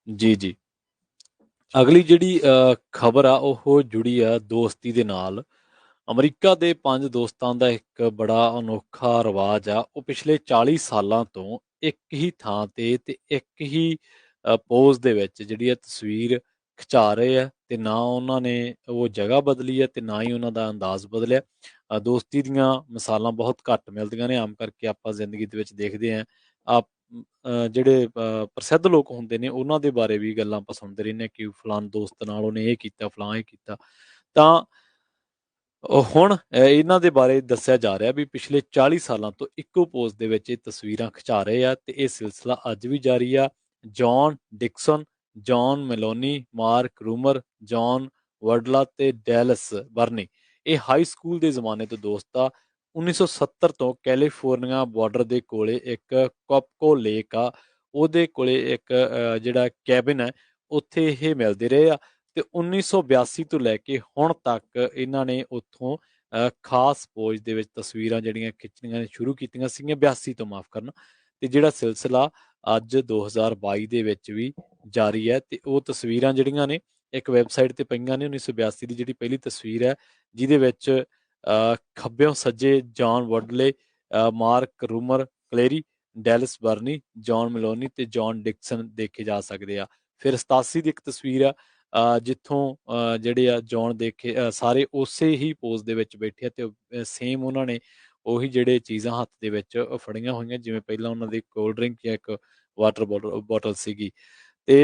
ਜੀ, ਜੀ। ਜੀ। ਅਗਲੀ ਜਿਹੜੀ ਖਬਰ ਆ ਉਹ ਜੁੜੀ ਆ ਦੋਸਤੀ ਦੇ ਨਾਲ। ਅਮਰੀਕਾ ਦੇ 5 ਦੋਸਤਾਂ ਦਾ ਇੱਕ ਬੜਾ ਅਨੋਖਾ ਰਿਵਾਜ ਆ। ਉਹ ਪਿਛਲੇ 40 ਸਾਲਾਂ ਤੋਂ ਇੱਕ ਹੀ ਥਾਂ ਤੇ ਇੱਕ ਹੀ ਪੋਜ਼ ਦੇ ਵਿੱਚ ਜਿਹੜੀ ਆ ਤਸਵੀਰ ਖਿਚਾ ਰਹੇ ਆ ਤੇ ਨਾ ਉਹਨਾਂ ਨੇ ਉਹ ਜਗ੍ਹਾ ਬਦਲੀ ਹੈ ਤੇ ਨਾ ਹੀ ਉਹਨਾਂ ਦਾ ਅੰਦਾਜ਼ ਬਦਲਿਆ। ਦੋਸਤੀ ਦੀਆਂ ਮਿਸਾਲਾਂ ਬਹੁਤ ਘੱਟ ਮਿਲਦੀਆਂ ਨੇ। ਆਮ ਕਰਕੇ ਆਪਾਂ ਜ਼ਿੰਦਗੀ ਦੇ ਵਿੱਚ ਦੇਖਦੇ ਹਾਂ ਆ ਜਿਹੜੇ ਪ੍ਰਸਿੱਧ ਲੋਕ ਹੁੰਦੇ ਨੇ ਉਹਨਾਂ ਦੇ ਬਾਰੇ ਵੀ ਗੱਲਾਂ ਆਪਾਂ ਸੁਣਦੇ ਰਹਿੰਦੇ ਹਾਂ ਕਿ ਫਲਾਣ ਦੋਸਤ ਨਾਲ ਉਹਨੇ ਇਹ ਕੀਤਾ, ਫਲਾਂ ਇਹ ਕੀਤਾ। ਤਾਂ ਹੁਣ ਇਹਨਾਂ ਦੇ ਬਾਰੇ ਦੱਸਿਆ ਜਾ ਰਿਹਾ ਵੀ ਪਿਛਲੇ 40 ਸਾਲਾਂ ਤੋਂ ਇੱਕੋ ਪੋਜ਼ ਦੇ ਵਿੱਚ ਇਹ ਤਸਵੀਰਾਂ ਖਿਚਾ ਰਹੇ ਆ ਤੇ ਇਹ ਸਿਲਸਿਲਾ ਅੱਜ ਵੀ ਜਾਰੀ ਆ। John Dixon, John Maloney, Mark Rumer, John Wardlaw ਤੇ ਡੈਲਸ ਬਰਨੀ ਇਹ ਹਾਈ ਸਕੂਲ ਦੇ ਜ਼ਮਾਨੇ ਤੋਂ ਦੋਸਤ ਆ। 1970 ਤੋਂ ਕੈਲੀਫੋਰਨੀਆ ਬਾਰਡਰ ਦੇ ਕੋਲੇ ਇੱਕ ਕੋਪਕੋ ਲੇਕ ਆ, ਉਹਦੇ ਕੋਲੇ ਇੱਕ ਜਿਹੜਾ ਕੈਬਿਨ ਹੈ ਉੱਥੇ ਇਹ ਮਿਲਦੇ ਰਹੇ ਆ ਤੇ 1982 ਤੋਂ ਲੈ ਕੇ ਹੁਣ ਤੱਕ ਇਹਨਾਂ ਨੇ ਉੱਥੋਂ ਖਾਸ ਪੋਜ ਦੇ ਵਿੱਚ ਤਸਵੀਰਾਂ ਜਿਹੜੀਆਂ ਖਿੱਚਣੀਆਂ ਸ਼ੁਰੂ ਕੀਤੀਆਂ ਸੀਗੀਆਂ 82 ਤੋਂ, ਮਾਫ ਕਰਨਾ। ਤੇ ਜਿਹੜਾ ਸਿਲਸਿਲਾ ਅੱਜ 2022 ਦੇ ਵਿੱਚ ਵੀ ਜਾਰੀ ਹੈ ਤੇ ਉਹ ਤਸਵੀਰਾਂ ਜਿਹੜੀਆਂ ਨੇ ਇੱਕ ਵੈਬਸਾਈਟ ਤੇ ਪਈਆਂ ਨੇ। 1982 ਦੀ ਜਿਹੜੀ ਪਹਿਲੀ ਤਸਵੀਰ ਹੈ ਜਿਹਦੇ ਵਿੱਚ ਖੱਬਿਓਂ ਸੱਜੇ John Wardley, Mark Rumer, Cleary, Dallas Burney, John Maloney ਤੇ ਜੌਨ ਡਿਕਸਨ ਦੇਖੇ ਜਾ ਸਕਦੇ ਆ। ਫਿਰ 87 ਦੀ ਇੱਕ ਤਸਵੀਰ ਆ ਜਿੱਥੋਂ ਜਿਹੜੇ ਆ ਜੌਨ ਦੇਖੇ ਸਾਰੇ ਉਸੇ ਹੀ ਪੋਜ਼ ਦੇ ਵਿੱਚ ਬੈਠੇ ਆ ਤੇ ਸੇਮ ਉਹਨਾਂ ਨੇ ਉਹੀ ਜਿਹੜੇ ਚੀਜ਼ਾਂ ਹੱਥ ਦੇ ਵਿੱਚ ਫੜੀਆਂ ਹੋਈਆਂ ਜਿਵੇਂ ਪਹਿਲਾਂ ਉਹਨਾਂ ਦੀ ਕੋਲਡ ਡਰਿੰਕ ਜਾਂ ਇੱਕ ਵਾਟਰ ਬੋਟਲ ਸੀਗੀ। ਤੇ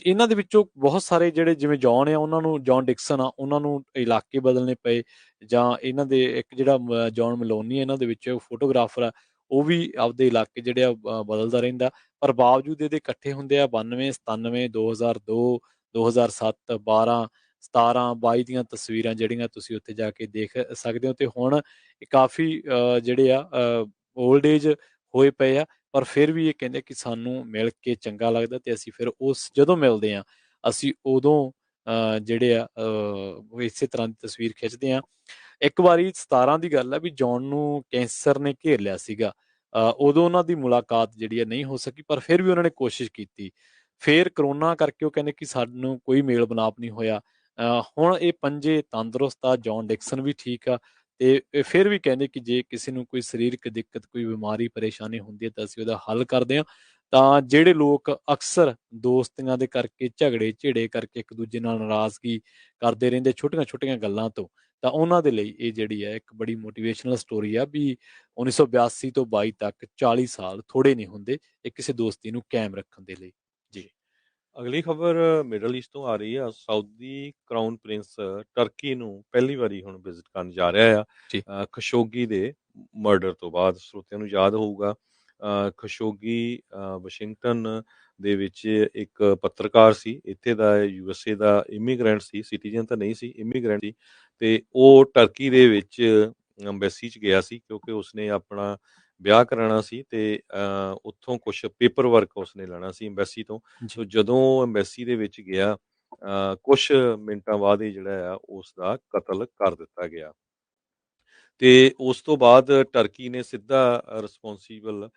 ਇਹਨਾਂ ਦੇ ਵਿੱਚੋਂ ਬਹੁਤ ਸਾਰੇ ਜਿਹੜੇ ਜਿਵੇਂ ਜੌਨ ਆ ਉਹਨਾਂ ਨੂੰ, ਜੌਨ ਡਿਕਸਨ ਆ ਉਹਨਾਂ ਨੂੰ ਇਲਾਕੇ ਬਦਲਣੇ ਪਏ, ਜਾਂ ਇਹਨਾਂ ਦੇ ਇੱਕ ਜਿਹੜਾ ਜੌਨ ਮਲੋਨੀ ਇਹਨਾਂ ਦੇ ਵਿੱਚ ਫੋਟੋਗ੍ਰਾਫਰ ਆ ਉਹ ਵੀ ਆਪਦੇ ਇਲਾਕੇ ਜਿਹੜੇ ਆ ਬਦਲਦਾ ਰਹਿੰਦਾ। ਪਰ ਬਾਵਜੂਦ ਇਹਦੇ ਇਕੱਠੇ ਹੁੰਦੇ ਆ 92, 97, 2002, 2007, 12, 17, 22 ਦੀਆਂ ਤਸਵੀਰਾਂ ਜਿਹੜੀਆਂ ਤੁਸੀਂ ਉੱਥੇ ਜਾ ਕੇ ਦੇਖ ਸਕਦੇ ਹੋ। ਤੇ ਹੁਣ ਕਾਫੀ ਜਿਹੜੇ ਆ 올ਡ ਏਜ ਹੋਏ ਪਏ ਆ ਪਰ ਫਿਰ ਵੀ ਇਹ ਕਹਿੰਦੇ ਕਿ ਸਾਨੂੰ ਮਿਲ ਕੇ ਚੰਗਾ ਲੱਗਦਾ ਤੇ ਅਸੀਂ ਫਿਰ ਉਸ ਜਦੋਂ ਮਿਲਦੇ ਹਾਂ ਅਸੀਂ ਉਦੋਂ ਜਿਹੜੇ ਆ ਇਸੇ ਤਰ੍ਹਾਂ ਦੀ ਤਸਵੀਰ ਖਿੱਚਦੇ ਹਾਂ। ਇੱਕ ਵਾਰੀ 17 ਦੀ ਗੱਲ ਹੈ ਵੀ ਜੌਨ ਨੂੰ ਕੈਂਸਰ ਨੇ ਘੇਰ ਲਿਆ ਸੀਗਾ। ਉਦੋਂ ਉਹਨਾਂ ਦੀ ਮੁਲਾਕਾਤ ਜਿਹੜੀ ਹੈ ਨਹੀਂ ਹੋ ਸਕੀ ਪਰ ਫਿਰ ਵੀ ਉਹਨਾਂ ਨੇ ਕੋਸ਼ਿਸ਼ ਕੀਤੀ। ਫਿਰ ਕਰੋਨਾ ਕਰਕੇ ਉਹ ਕਹਿੰਦੇ ਕਿ ਸਾਨੂੰ ਕੋਈ ਮੇਲ ਮਿਲਾਪ ਨਹੀਂ ਹੋਇਆ। ਹੁਣ ਇਹ ਪੰਜੇ ਤੰਦਰੁਸਤ ਆ, ਜੌਨ ਡਿਕਸਨ ਵੀ ਠੀਕ ਆ ਤੇ ਇਹ ਫਿਰ ਵੀ ਕਹਿੰਦੇ ਕਿ ਜੇ ਕਿਸੇ ਨੂੰ ਕੋਈ ਸਰੀਰਕ ਦਿੱਕਤ, ਕੋਈ ਬਿਮਾਰੀ, ਪਰੇਸ਼ਾਨੀ ਹੁੰਦੀ ਹੈ ਤਾਂ ਅਸੀਂ ਉਹਦਾ ਹੱਲ ਕਰਦੇ ਹਾਂ। ਤਾਂ ਜਿਹੜੇ ਲੋਕ ਅਕਸਰ ਦੋਸਤੀਆਂ ਦੇ ਕਰਕੇ ਝਗੜੇ ਝਿੜੇ ਕਰਕੇ ਇੱਕ ਦੂਜੇ ਨਾਲ ਨਾਰਾਜ਼ਗੀ ਕਰਦੇ ਰਹਿੰਦੇ ਛੋਟੀਆਂ ਛੋਟੀਆਂ ਗੱਲਾਂ ਤੋਂ, ਤਾਂ ਉਹਨਾਂ ਦੇ ਲਈ ਇਹ ਜਿਹੜੀ ਹੈ ਇੱਕ ਬੜੀ ਮੋਟੀਵੇਸ਼ਨਲ ਸਟੋਰੀ ਆ ਵੀ 1982 ਤੋਂ 22 ਤੱਕ 40 ਸਾਲ ਥੋੜੇ ਨਹੀਂ ਹੁੰਦੇ ਇਹ ਕਿਸੇ ਦੋਸਤੀ ਨੂੰ ਕਾਇਮ ਰੱਖਣ ਦੇ ਲਈ। ਜੀ, ਜੀ। ਅਗਲੀ ਖਬਰ ਮਿਡਲ ਈਸਟ ਤੋਂ ਆ ਰਹੀ ਆ। ਸਾਊਦੀ ਕਰਾਊਨ ਪ੍ਰਿੰਸ ਟਰਕੀ ਨੂੰ ਪਹਿਲੀ ਵਾਰੀ ਹੁਣ ਵਿਜ਼ਿਟ ਕਰਨ ਜਾ ਰਿਹਾ ਜੀ, ਆ ਖਸ਼ੋਗੀ ਦੇ ਮਰਡਰ ਤੋਂ ਬਾਅਦ। ਸਰੋਤਿਆਂ ਨੂੰ ਯਾਦ ਹੋਊਗਾ ਖਸ਼ੋਗੀ ਵਾਸ਼ਿੰਗਟਨ ਦੇ ਵਿੱਚ ਇੱਕ ਪੱਤਰਕਾਰ ਸੀ। ਇੱਥੇ ਦਾ USA ਦਾ ਇਮੀਗ੍ਰੈਂਟ ਸੀ, ਸਿਟੀਜ਼ਨ ਤਾਂ ਨਹੀਂ ਸੀ, ਇਮੀਗ੍ਰੈਂਟ ਸੀ। ਤੇ ਉਹ ਟਰਕੀ ਦੇ ਵਿੱਚ ਅੰਬੈਸੀ 'ਚ ਗਿਆ ਸੀ ਕਿਉਂਕਿ ਉਸਨੇ ਆਪਣਾ ਵਿਆਹ ਕਰਾਉਣਾ ਸੀ ਤੇ ਉੱਥੋਂ ਕੁਛ ਪੇਪਰ ਵਰਕ ਉਸਨੇ ਲੈਣਾ ਸੀ ਅੰਬੈਸੀ ਤੋਂ। ਜੀ, ਸੋ ਜਦੋਂ ਅੰਬੈਸੀ ਦੇ ਵਿੱਚ ਗਿਆ ਕੁਛ ਮਿੰਟਾਂ ਬਾਅਦ ਹੀ ਜਿਹੜਾ ਆ ਉਸ ਦਾ ਕਤਲ ਕਰ ਦਿੱਤਾ ਗਿਆ। ਤੇ ਉਸ ਤੋਂ ਬਾਅਦ ਟਰਕੀ ਨੇ ਸਿੱਧਾ ਰਿਸਪੌਂਸੀਬਲ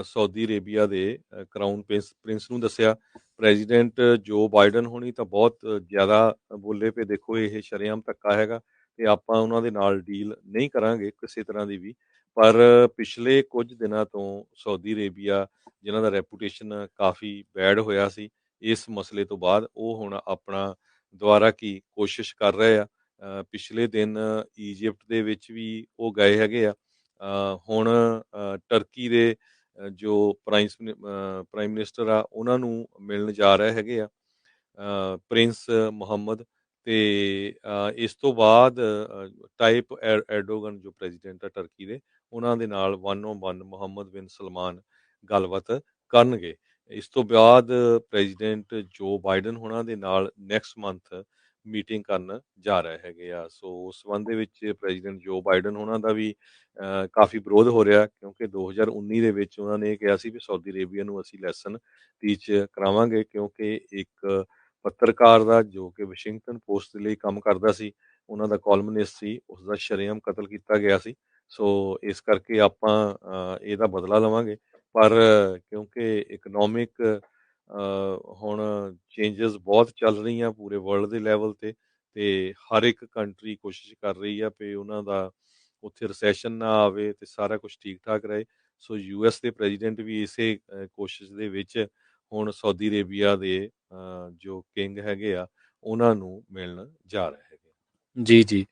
ਸਾਊਦੀ ਅਰੇਬੀਆ ਦੇ ਕਰਾਊਨ ਪ੍ਰਿੰਸ ਨੂੰ ਦੱਸਿਆ। ਪ੍ਰੈਜ਼ੀਡੈਂਟ ਜੋ ਬਾਈਡਨ ਹੋਣੀ ਤਾਂ ਬਹੁਤ ਜ਼ਿਆਦਾ ਬੋਲੇ ਪਏ, ਦੇਖੋ ਇਹ ਸ਼ਰੇਆਮ ਧੱਕਾ ਹੈਗਾ ਤੇ ਆਪਾਂ ਉਹਨਾਂ ਦੇ ਨਾਲ ਡੀਲ ਨਹੀਂ ਕਰਾਂਗੇ ਕਿਸੇ ਤਰ੍ਹਾਂ ਦੀ ਵੀ। ਪਰ ਪਿਛਲੇ ਕੁਝ ਦਿਨਾਂ ਤੋਂ ਸਾਊਦੀ ਅਰੇਬੀਆ ਜਿਨ੍ਹਾਂ ਦਾ ਰੈਪੂਟੇਸ਼ਨ ਕਾਫੀ ਬੈਡ ਹੋਇਆ ਸੀ ਇਸ ਮਸਲੇ ਤੋਂ ਬਾਅਦ, ਉਹ ਹੁਣ ਆਪਣਾ ਦੁਬਾਰਾ ਕੀ ਕੋਸ਼ਿਸ਼ ਕਰ ਰਹੇ ਆ। ਪਿਛਲੇ ਦਿਨ ਈਜਿਪਟ ਦੇ ਵਿੱਚ ਵੀ ਉਹ ਗਏ ਹੈਗੇ ਆ। ਹੁਣ ਟਰਕੀ ਦੇ ਜੋ ਪ੍ਰਾਈਮ ਮਿਨਿਸਟਰ ਆ ਉਹਨਾਂ ਨੂੰ ਮਿਲਣ ਜਾ ਰਹੇ ਹੈਗੇ ਆ ਪ੍ਰਿੰਸ ਮੁਹੰਮਦ। ਤੇ ਇਸ ਤੋਂ ਬਾਅਦ ਟਾਈਪ ਐਰਡੋਗਨ ਜੋ ਪ੍ਰੈਜ਼ੀਡੈਂਟ ਆ ਟਰਕੀ ਦੇ, ਉਹਨਾਂ ਦੇ ਨਾਲ 1-on-1 ਮੁਹੰਮਦ ਬਿਨ ਸਲਮਾਨ ਗੱਲਬਾਤ ਕਰਨਗੇ। ਇਸ ਤੋਂ ਬਾਅਦ ਪ੍ਰੈਜ਼ੀਡੈਂਟ ਜੋ ਬਾਈਡਨ ਹੋਣਾ ਦੇ ਨਾਲ ਨੈਕਸਟ ਮੰਥ ਮੀਟਿੰਗ ਕਰਨ ਜਾ ਰਹੇ ਹੈਗੇ ਆ। ਸੋ ਉਸ ਸੰਬੰਧ ਦੇ ਵਿੱਚ ਪ੍ਰੈਜ਼ੀਡੈਂਟ ਜੋ ਬਾਈਡਨ ਹੋਣਾ ਦਾ ਵੀ ਕਾਫੀ ਵਿਰੋਧ ਹੋ ਰਿਹਾ ਕਿਉਂਕਿ 2019 ਦੇ ਵਿੱਚ ਉਹਨਾਂ ਨੇ ਇਹ ਕਿਹਾ ਸੀ ਵੀ ਸਾਊਦੀ ਅਰੇਬੀਆ ਨੂੰ ਅਸੀਂ ਲੈਸਨ ਟੀਚ ਕਰਾਵਾਂਗੇ ਕਿਉਂਕਿ ਇੱਕ ਪੱਤਰਕਾਰ ਦਾ ਜੋ ਕਿ ਵਾਸ਼ਿੰਗਟਨ ਪੋਸਟ ਦੇ ਲਈ ਕੰਮ ਕਰਦਾ ਸੀ, ਉਹਨਾਂ ਦਾ ਕਾਲਮਨਿਸਟ ਸੀ, ਉਸਦਾ ਸ਼ਰੇਆਮ ਕਤਲ ਕੀਤਾ ਗਿਆ ਸੀ। ਸੋ ਇਸ ਕਰਕੇ ਆਪਾਂ ਇਹਦਾ ਬਦਲਾ ਲਵਾਂਗੇ। ਪਰ ਕਿਉਂਕਿ ਇਕਨੋਮਿਕ ਹੁਣ ਚੇਂਜਸ ਬਹੁਤ ਚੱਲ ਰਹੀਆਂ ਪੂਰੇ ਵਰਲਡ ਦੇ ਲੈਵਲ ਤੇ ਹਰ ਇੱਕ ਕੰਟਰੀ ਕੋਸ਼ਿਸ਼ ਕਰ ਰਹੀ ਆ ਵੀ ਉਹਨਾਂ ਦਾ ਉੱਥੇ ਰਿਸੈਸ਼ਨ ਨਾ ਆਵੇ ਤੇ ਸਾਰਾ ਕੁਝ ਠੀਕ ਠਾਕ ਰਹੇ। ਸੋ ਯੂਐਸ ਦੇ ਪ੍ਰੈਜ਼ੀਡੈਂਟ ਵੀ ਇਸੇ ਕੋਸ਼ਿਸ਼ ਦੇ ਵਿੱਚ ਹੁਣ ਸਾਊਦੀ ਅਰੇਬੀਆ ਦੇ ਜੋ ਕਿੰਗ ਹੈਗੇ ਆ ਉਹਨਾਂ ਨੂੰ ਮਿਲਣ ਜਾ ਰਹੇ ਹੈਗੇ। ਜੀ ਜੀ